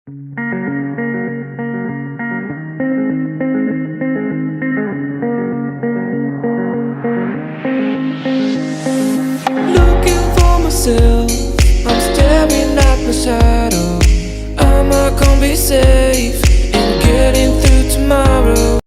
Looking for myself, I'm staring at my shadow. Am I gonna be safe in getting through tomorrow?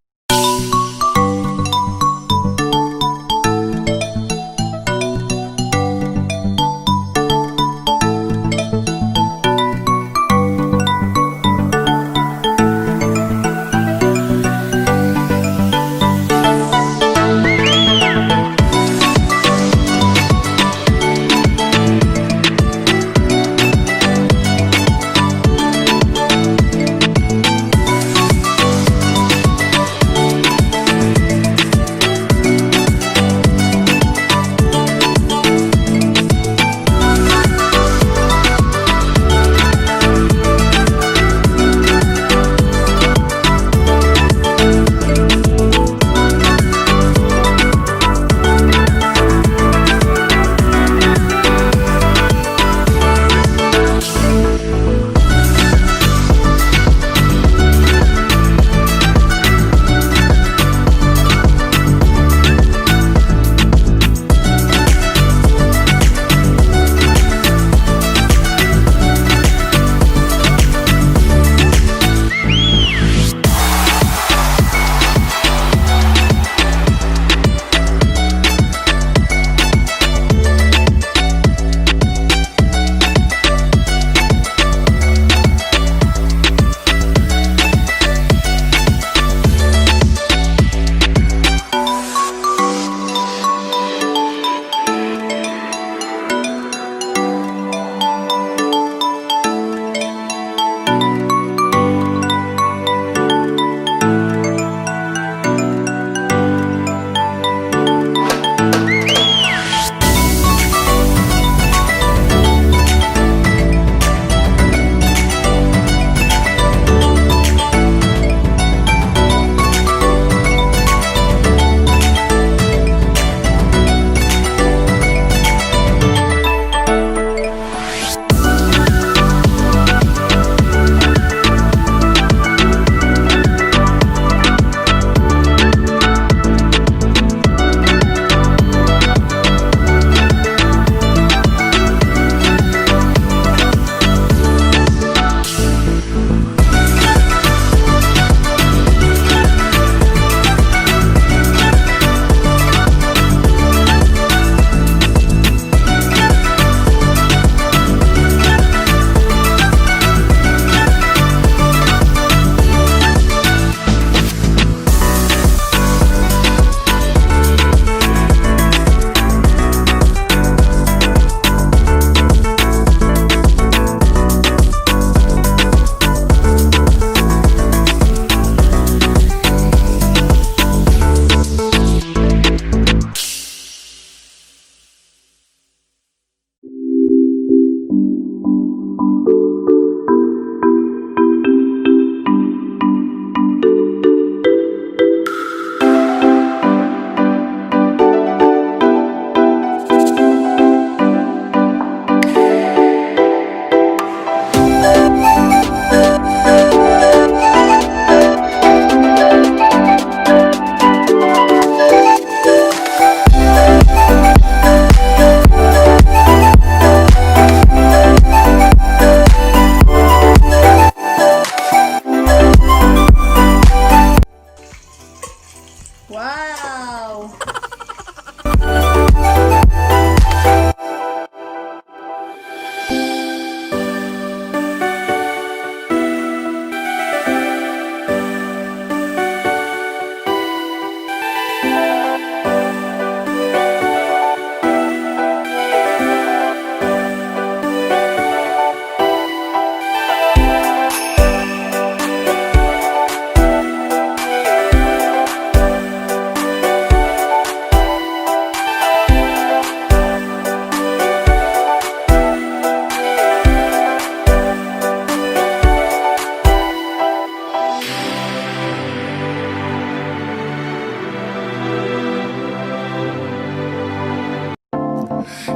Wow!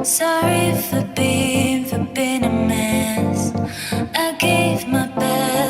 Sorry for being a mess. I gave my best.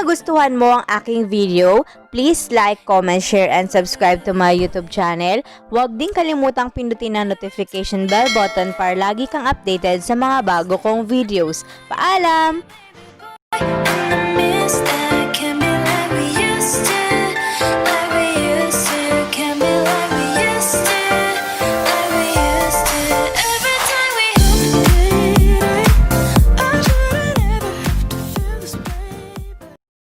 nagustuhan mo ang aking video, please like, comment, share, and subscribe to my YouTube channel. Huwag din kalimutang pindutin ang notification bell button para lagi kang updated sa mga bago kong videos. Paalam!